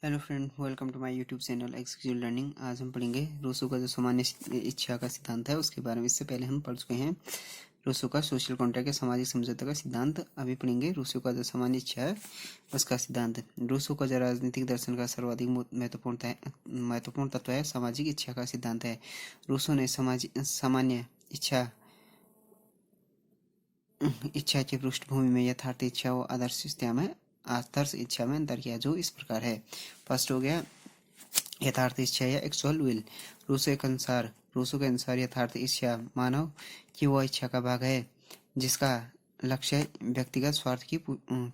Hello friend, welcome to my YouTube channel executive learning. आज हम पढ़ेंगे रूसो का जो सामान्य इच्छा का सिद्धांत है उसके बारे में। इससे पहले हम पढ़ चुके हैं रूसो का सोशल कॉन्ट्रैक्ट या सामाजिक समझौते का सिद्धांत। अभी पढ़ेंगे रूसो का जो सामान्य इच्छा है उसका सिद्धांत। रूसो का जो राजनीतिक दर्शन का सर्वाधिक महत्वपूर्ण तत्व है सामाजिक इच्छा का सिद्धांत है। रूसो ने सामान्य इच्छा की पृष्ठभूमि में यथार्थ इच्छा व आदर्श इच्छा में अंतर किया, जो इस प्रकार है। फर्स्ट हो गया यथार्थ इच्छा या एक्चुअल विल। रूसो के अनुसार यथार्थ इच्छा मानव की वह इच्छा का भाग है जिसका लक्ष्य व्यक्तिगत स्वार्थ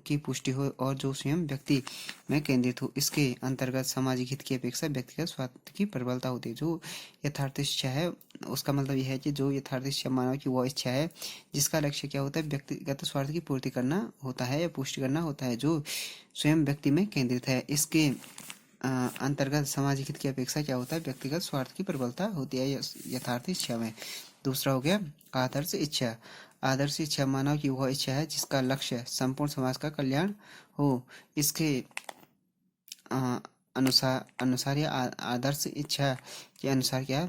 की पुष्टि हो और जो स्वयं व्यक्ति में केंद्रित हो। इसके अंतर्गत सामाजिक हित की अपेक्षा व्यक्तिगत स्वार्थ की प्रबलता होती है। जो यथार्थ इच्छा है उसका मतलब यह है कि जो यथार्थ इच्छा मानव की वह इच्छा है जिसका लक्ष्य क्या होता है, व्यक्तिगत स्वार्थ की पूर्ति करना होता है या पुष्टि करना होता है, जो स्वयं व्यक्ति में केंद्रित है। इसके अंतर्गत सामाजिक हित की अपेक्षा क्या होता है, व्यक्तिगत स्वार्थ की प्रबलता होती है यथार्थ इच्छा में। दूसरा हो गया आदर्श इच्छा। आदर्श इच्छा मानव की वह इच्छा है जिसका लक्ष्य संपूर्ण समाज का कल्याण हो। इसके अनुसार या आदर्श इच्छा के अनुसार क्या,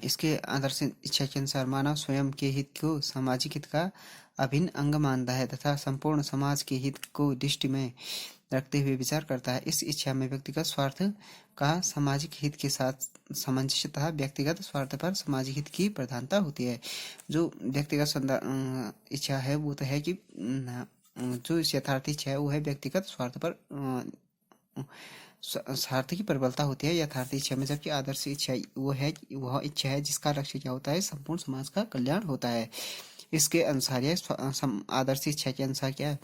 इसके आदर्श इच्छा के अनुसार मानव स्वयं के हित को सामाजिक हित का अभिन्न अंग मानता है तथा संपूर्ण समाज के हित को दृष्टि में रखते हुए विचार करता है। इस इच्छा में व्यक्तिगत स्वार्थ का सामाजिक हित के साथ सामंजस्य तथा व्यक्तिगत स्वार्थ पर सामाजिक हित की प्रधानता होती है। जो व्यक्तिगत इच्छा है वो तो है कि जो इस यथार्थ इच्छा है वो है व्यक्तिगत स्वार्थ पर स्वार्थ की प्रबलता होती है यथार्थ इच्छा में। जबकि आदर्श इच्छा वह इच्छा है जिसका लक्ष्य क्या होता है, संपूर्ण समाज का कल्याण होता है। इसके अनुसार आदर्श इच्छा के अनुसार क्या है,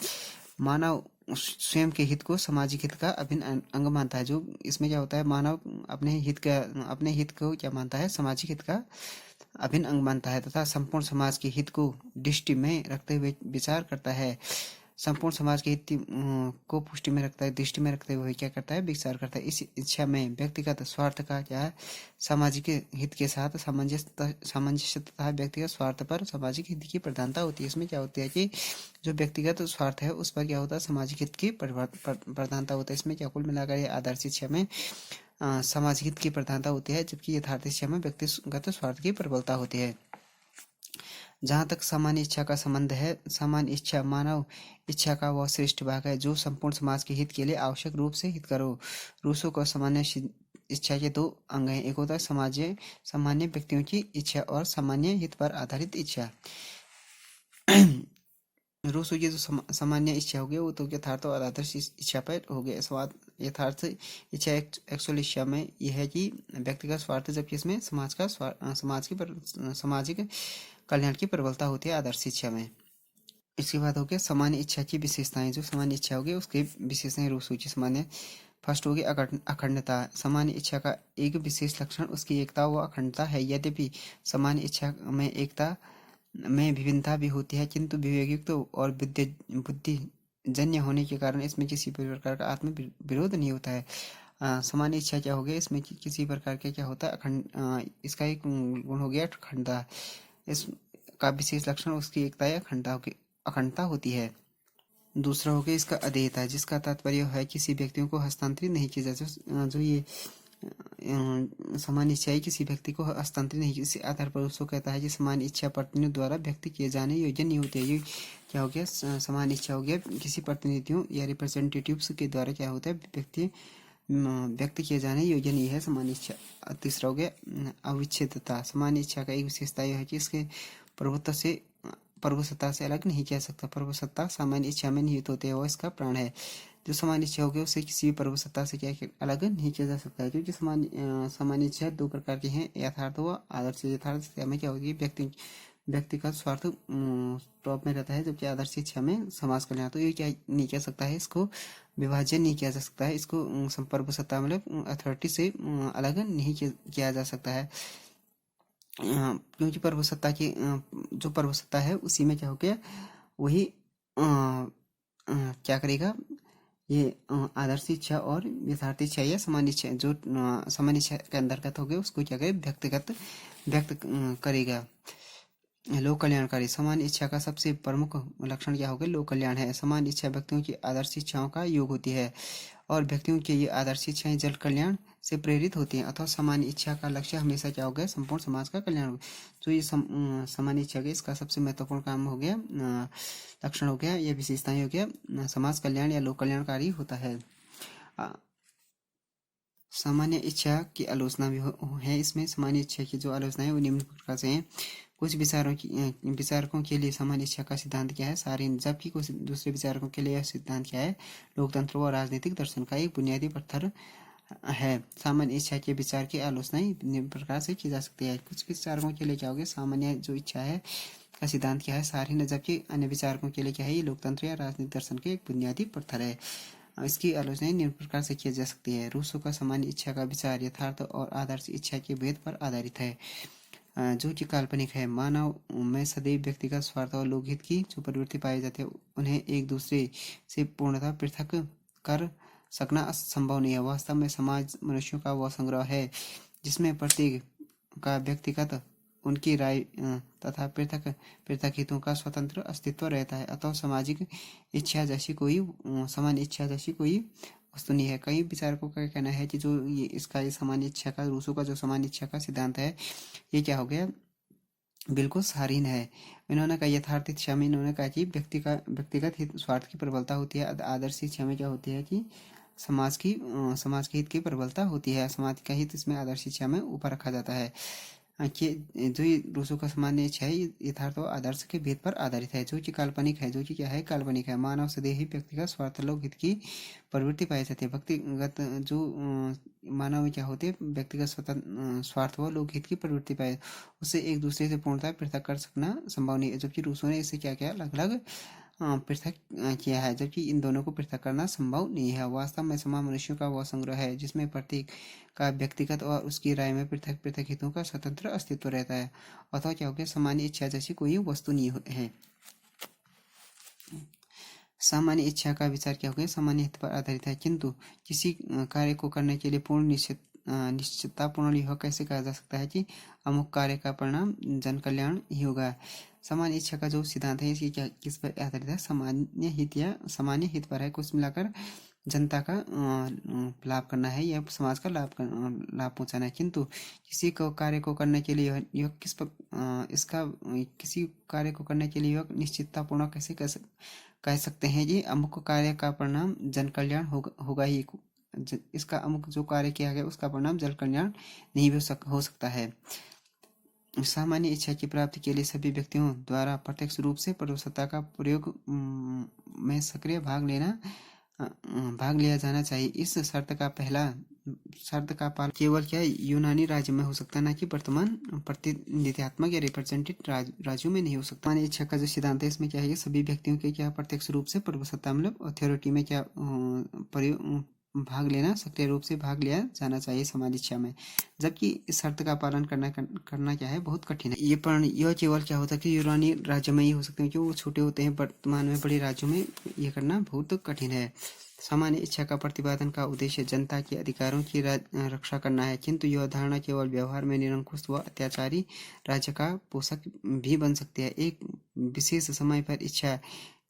मानव स्वयं के हित को सामाजिक हित का अभिन्न अंग मानता है। जो इसमें क्या होता है, मानव अपने हित को क्या मानता है, सामाजिक हित का अभिन्न अंग मानता है तथा संपूर्ण समाज के हित को दृष्टि में रखते हुए विचार करता है। संपूर्ण समाज के हित को पुष्टि में रखता है, दृष्टि में रखते हुए क्या करता है, विचार करता है। इस इच्छा में व्यक्तिगत स्वार्थ का क्या है, सामाजिक हित के साथ सामंजस्य तथा व्यक्तिगत स्वार्थ पर सामाजिक हित की प्रधानता होती है। इसमें क्या होती है कि जो व्यक्तिगत स्वार्थ है उस पर क्या होता है, सामाजिक हित की प्रधानता होता है। इसमें क्या कुल मिलाकर ये आदर्श इच्छा में सामाजिक हित की प्रधानता होती है, जबकि यथार्थ इच्छा में व्यक्तिगत स्वार्थ की प्रबलता होती है। जहाँ तक सामान्य इच्छा का संबंध है, सामान्य इच्छा मानव इच्छा का वह श्रेष्ठ भाग है जो संपूर्ण समाज के हित के लिए आवश्यक रूप से हित करो। रूसो को सामान्य इच्छा के दो अंग हैं, एक होता है सामान्य व्यक्तियों की इच्छा और सामान्य हित पर आधारित इच्छा। रूसो की जो सामान्य इच्छा हो गई वो तो यथार्थ और आदर्श इच्छा पर हो गया। यथार्थ इच्छा एक्चुअल इच्छा में यह है कि व्यक्तिगत स्वार्थ, जबकि इसमें सामाजिक कल्याण की प्रबलता होती है आदर्श इच्छा में। इसके बाद हो गया सामान्य इच्छा की विशेषताएं। जो सामान्य इच्छा होगी उसकी विशेषताएं रूसो की सामान्य। फर्स्ट होगी अखंडता। सामान्य इच्छा का एक विशेष लक्षण उसकी एकता व अखंडता है। यद्यपि सामान्य इच्छा में एकता में विभिन्नता भी होती है, किंतु विवेकयुक्त और बुद्धिजन्य होने के कारण इसमें किसी प्रकार का आत्म विरोध नहीं होता है। सामान्य इच्छा क्या हो गया, इसमें किसी प्रकार के क्या होता है, इसका एक गुण हो गया अखंडता। इसका विशेष लक्षण उसकी एकता या अखंडता होती है। दूसरा हो गया इसका अधेयता, जिसका तात्पर्य है किसी व्यक्तियों को हस्तांतरित नहीं किया जाता। जो ये सामान्य इच्छा किसी व्यक्ति को हस्तांतरित नहीं, इसी आधार पर उसको कहता है कि सामान्य इच्छा प्रतिनिधियों द्वारा व्यक्त किए जाने योग्य नहीं होते। ये क्या हो गया, सामान्य इच्छा हो गया किसी प्रतिनिधियों या रिप्रेजेंटेटिव्स के द्वारा क्या होता है, व्यक्त किए जाने योग्य नहीं है सामान्य इच्छा। तीसरा हो गया अविच्छेदता। सामान्य इच्छा का एक विशेषता यह है कि इसके प्रभुसत्ता से अलग नहीं किया सकता। प्रभुसत्ता सामान्य इच्छा में निहित होते हैं, वह इसका प्राण है। जो सामान्य इच्छा होगी उसे किसी भी प्रभुसत्ता से क्या अलग नहीं किया जा सकता है, क्योंकि सामान्य इच्छा दो प्रकार की हैं, यथार्थ व आदर्श। यथार्थ इच्छा में क्या होगी, व्यक्तिगत स्वार्थ टॉप में रहता है, जबकि आदर्श इच्छा में समाज कल्याण। तो ये क्या नहीं किया सकता है, इसको विभाजन नहीं किया जा सकता है, इसको प्रभुसत्ता मतलब अथॉरिटी से अलग नहीं किया जा सकता है, क्योंकि जो प्रभुसत्ता है उसी में क्या हो गया, वही क्या करेगा, ये आदर्श इच्छा और यथार्थ इच्छा या सामान्य इच्छा, जो सामान्य इच्छा के अंतर्गत हो गए उसको क्या करे, व्यक्त करेगा। लोक कल्याणकारी। सामान्य इच्छा का सबसे प्रमुख लक्षण क्या हो गया, लोक कल्याण है। सामान्य इच्छा व्यक्तियों की आदर्श इच्छाओं का योग होती है और व्यक्तियों की ये आदर्श इच्छाएं जन कल्याण से प्रेरित होती हैं, अथवा सामान्य इच्छा का लक्ष्य हमेशा क्या हो गया, संपूर्ण समाज का कल्याण हो गया। तो ये सामान्य इच्छा के इसका सबसे महत्वपूर्ण काम हो गया, लक्षण हो गया, या विशेषताएं हो गया, समाज कल्याण या लोक कल्याणकारी होता है। सामान्य इच्छा की आलोचना भी है इसमें। सामान्य इच्छा की जो आलोचना है वो निम्न प्रकार से है। कुछ विचारकों के लिए सामान्य इच्छा का सिद्धांत क्या है, सारी, जबकि कुछ दूसरे विचारकों के लिए यह सिद्धांत क्या है, लोकतंत्र व राजनीतिक दर्शन का एक बुनियादी पत्थर है। सामान्य इच्छा के विचार की आलोचना निम्न प्रकार से की जा सकती है। कुछ विचारकों के लिए क्या हो गया, सामान्य जो इच्छा है का सिद्धांत क्या है, सारी, जबकि अन्य विचारकों के लिए क्या है, ये लोकतंत्र या राजनीतिक दर्शन के एक बुनियादी पत्थर है। इसकी आलोचना निम्न प्रकार से की जा सकती है। रूसो का सामान्य इच्छा का विचार यथार्थ और आदर्श इच्छा के भेद पर आधारित है, जो कि काल्पनिक है। मानव में सदैव व्यक्तिगत स्वार्थ और लोकहित की जो प्रवृत्ति पाई जाती है, उन्हें एक दूसरे से पूर्णतः पृथक कर सकना संभव नहीं है। वास्तव में समाज मनुष्यों का वह संग्रह है जिसमें प्रत्येक का व्यक्तिगत, उनकी राय तथा पृथक हितों का स्वतंत्र अस्तित्व रहता है। अतः सामाजिक इच्छा जैसी कोई सामान्य इच्छा जैसी कोई वस्तु नहीं है। कई विचारकों का कहना है कि जो ये सामान्य इच्छा का, रूसो का जो सामान्य इच्छा का सिद्धांत है, ये क्या हो गया, बिल्कुल सारहीन है। इन्होंने कहा यथार्थ इच्छा में इन्होंने कहा कि व्यक्तिगत हित स्वार्थ की प्रबलता होती है। आदर्श इच्छा में क्या होती है कि समाज के हित की प्रबलता होती है। समाज का हित इसमें आदर्श इच्छा में ऊपर रखा जाता है। कि जो ये रूसो का सामान्य इच्छा है, यथार्थ और आदर्श के भेद पर आधारित है, जो कि काल्पनिक है। जो कि क्या है, काल्पनिक है। मानव सदैव ही व्यक्तिगत स्वार्थ लोक हित की प्रवृत्ति पाई जाती है। व्यक्तिगत जो मानव में क्या होते हैं, व्यक्तिगत स्वार्थ व लोक हित की प्रवृत्ति पाई, उससे एक दूसरे से पूर्णतः पृथक कर सकना संभव नहीं है। जबकि रूसो ने इसे क्या किया, अलग अलग पृथक किया है, जबकि इन दोनों को पृथक करना संभव नहीं है। वास्तव में समाज मनुष्यों का वह संग्रह है जिसमें प्रत्येक का व्यक्तिगत और उसकी राय में पृथक हितों का स्वतंत्र अस्तित्व रहता है। अथवा क्या हो गया, सामान्य इच्छा जैसी कोई वस्तु नहीं है। सामान्य इच्छा का विचार क्या हो गया, सामान्य हित पर आधारित है, किंतु किसी कार्य को करने के लिए पूर्ण निश्चिततापूर्ण यह कैसे कहा जा सकता है कि अमुक कार्य का परिणाम जन कल्याण ही होगा। सामान्य इच्छा का जो सिद्धांत है, इसकी क्या, किस पर आधारित है, सामान्य हित या सामान्य हित पर है। कुछ मिलाकर जनता का लाभ करना है या समाज का लाभ पहुंचाना है। किंतु किसी को कार्य को करने के लिए यह किसी कार्य को करने के लिए यह निश्चिततापूर्ण कैसे कह सकते हैं जी, अमुक कार्य का परिणाम जन कल्याण होगा ही। इसका अमुक जो कार्य किया गया उसका परिणाम जन कल्याण नहीं हो सकता है। सामान्य इच्छा की प्राप्ति के लिए सभी व्यक्तियों द्वारा प्रत्यक्ष रूप से प्रभुसत्ता का प्रयोग में सक्रिय भाग लिया जाना चाहिए। इस शर्त का पालन केवल क्या यूनानी राज्य में हो सकता है, न कि वर्तमान प्रतिनिधित्वात्मक या रिप्रेजेंटेटिव राज्यों में नहीं हो सकता। सामान्य इच्छा का जो सिद्धांत है, इसमें क्या है, सभी व्यक्तियों के क्या प्रत्यक्ष रूप से प्रभुसत्ता मतलब अथॉरिटी में क्या सक्रिय रूप से भाग लिया जाना चाहिए समाज इच्छा में। जबकि इस शर्त का पालन करना क्या है, बहुत कठिन है। यह केवल क्या होता है कि यूनानी राज्य में ही हो सकते हैं, क्योंकि वो छोटे होते हैं। वर्तमान में बड़े राज्यों में यह करना बहुत कठिन है। सामान्य इच्छा का प्रतिपादन का उद्देश्य जनता के अधिकारों की रक्षा करना है, किंतु यह धारणा केवल व्यवहार में निरंकुश व अत्याचारी राज्य का पोषक भी बन सकती है। एक विशेष समय पर इच्छा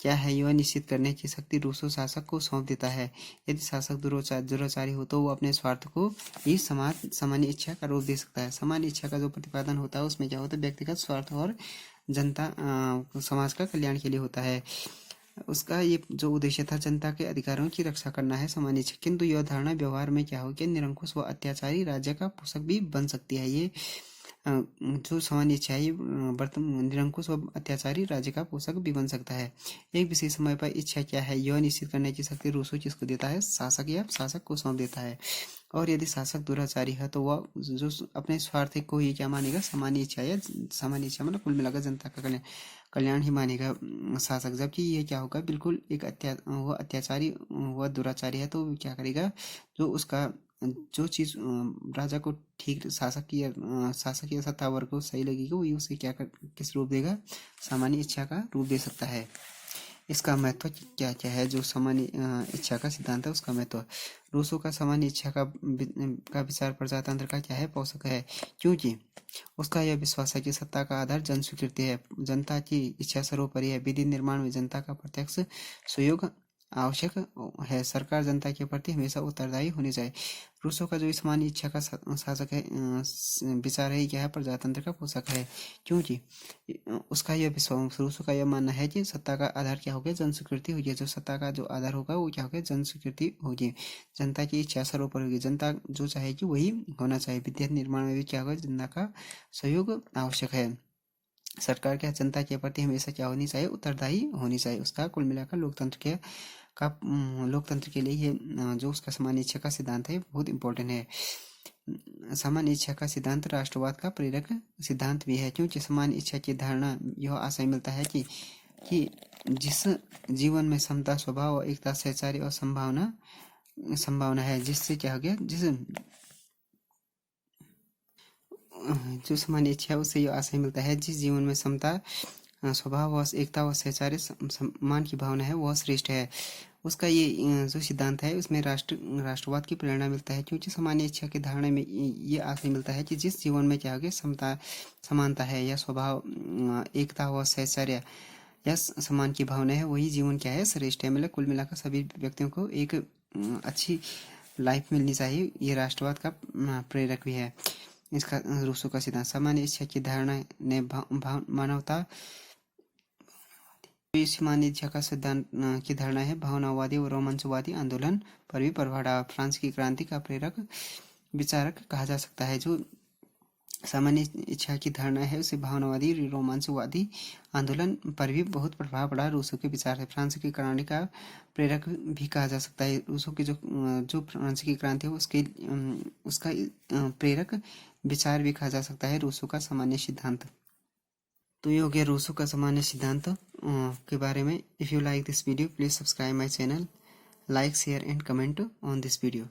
क्या है, यह निश्चित करने की शक्ति रूसो शासक को सौंप देता है। यदि शासक दुराचारी हो तो वो अपने स्वार्थ को ही सामान्य इच्छा का रूप दे सकता है। सामान्य इच्छा का जो प्रतिपादन होता है, उसमें क्या होता है, व्यक्तिगत स्वार्थ और जनता समाज का कल्याण के लिए होता है। उसका ये जो उद्देश्य था, जनता के अधिकारों की रक्षा करना है सामान्य इच्छा। किंतु यह धारणा व्यवहार में क्या हो कि निरंकुश व अत्याचारी राज्य का पोषक भी बन सकती है। ये जो सामान्य इच्छा है, निरंकुश व अत्याचारी राज्य का पोषक भी बन सकता है। एक विशेष समय पर इच्छा क्या है, यह निश्चित करने की शक्ति रूसो किसको देता है, शासक या शासक को सौंप देता है। और यदि शासक दुराचारी है तो वह जो अपने स्वार्थ को ही क्या मानेगा, सामान्य इच्छा मतलब कुल मिलाकर जनता का कल्याण ही मानेगा शासक। जबकि ये क्या होगा, बिल्कुल एक अत्याचारी व दुराचारी है तो क्या करेगा, जो उसका जो चीज राजा को ठीक, शासक या सत्ता वर्ग को सही लगेगी, वही उसे किस रूप देगा, सामान्य इच्छा का रूप दे सकता है। इसका महत्व क्या क्या है, जो सामान्य इच्छा का सिद्धांत है उसका महत्व। रूसो का सामान्य इच्छा का विचार प्रजातंत्र का क्या है, पोषक है, क्योंकि उसका यह विश्वास है कि सत्ता का आधार जन स्वीकृति है, जनता की इच्छा सर्वोपरि है। विधि निर्माण में जनता का प्रत्यक्ष सहयोग आवश्यक है। सरकार जनता के प्रति हमेशा उत्तरदायी होनी चाहिए। रूसो का जो सामान्य इच्छा का शासक है, विचार है, क्या है, प्रजातंत्र का पोषक है। क्योंकि उसका यह विश्वास, रूसो का यह मानना है कि सत्ता का आधार क्या होगा, जन स्वीकृति होगी। जो सत्ता का जो आधार होगा वो क्या होगा, जन स्वीकृति होगी। जनता की इच्छा सर्वोपरि होगी। जनता जो चाहेगी वही होना चाहिए। विद्या निर्माण में भी क्या होगा, जनता का सहयोग आवश्यक है। सरकार क्या जनता के प्रति हमेशा क्या होनी चाहिए, उत्तरदायी होनी चाहिए। उसका कुल मिलाकर लोकतंत्र के लिए ये जो उसका सामान्य इच्छा का सिद्धांत है बहुत इंपॉर्टेंट है। सामान्य इच्छा का सिद्धांत राष्ट्रवाद का प्रेरक सिद्धांत भी है, क्योंकि सामान्य इच्छा की धारणा यह आशय मिलता है कि जिस जीवन में समता, स्वभाव, एकता, सहचार्य और संभावना है, जिससे क्या हो गया, जो सामान्य इच्छा है उससे यह आशय मिलता है जिस जीवन में समता, स्वभाव व एकता व सहचार्य सम्मान की भावना है वह श्रेष्ठ है। उसका ये जो सिद्धांत है उसमें राष्ट्रवाद की प्रेरणा मिलता है, क्योंकि सामान्य इच्छा की धारणा में ये आशय मिलता है कि जिस जीवन में क्या हो गया, समता, समानता है या स्वभाव, एकता व सहचार्य या सम्मान की भावना है, वही जीवन क्या है, श्रेष्ठ है। मतलब कुल मिलाकर सभी व्यक्तियों को एक अच्छी लाइफ मिलनी चाहिए। ये राष्ट्रवाद का प्रेरक भी है। इसका रूसो का सिद्धांत सामान्य इच्छा की धारणा ने मानवता, सामान्य इच्छा का सिद्धांत की धारणा है भावनावादी और रोमांचवादी आंदोलन पर भी प्रभाव डाला। फ्रांस की क्रांति का प्रेरक विचारक कहा जा सकता है। जो सामान्य इच्छा की धारणा है उसे भावनावादी, रोमांचवादी आंदोलन पर भी बहुत प्रभाव पड़ा। रूसो के विचार है। फ्रांस की क्रांति का प्रेरक भी कहा जा सकता है। रूसो की जो फ्रांस की क्रांति है उसका प्रेरक विचार भी कहा जा सकता है रूसो का सामान्य सिद्धांत। तो ये हो गया रूसो का सामान्य सिद्धांत के बारे में। If you like this video please subscribe my channel, like, share and comment on this video.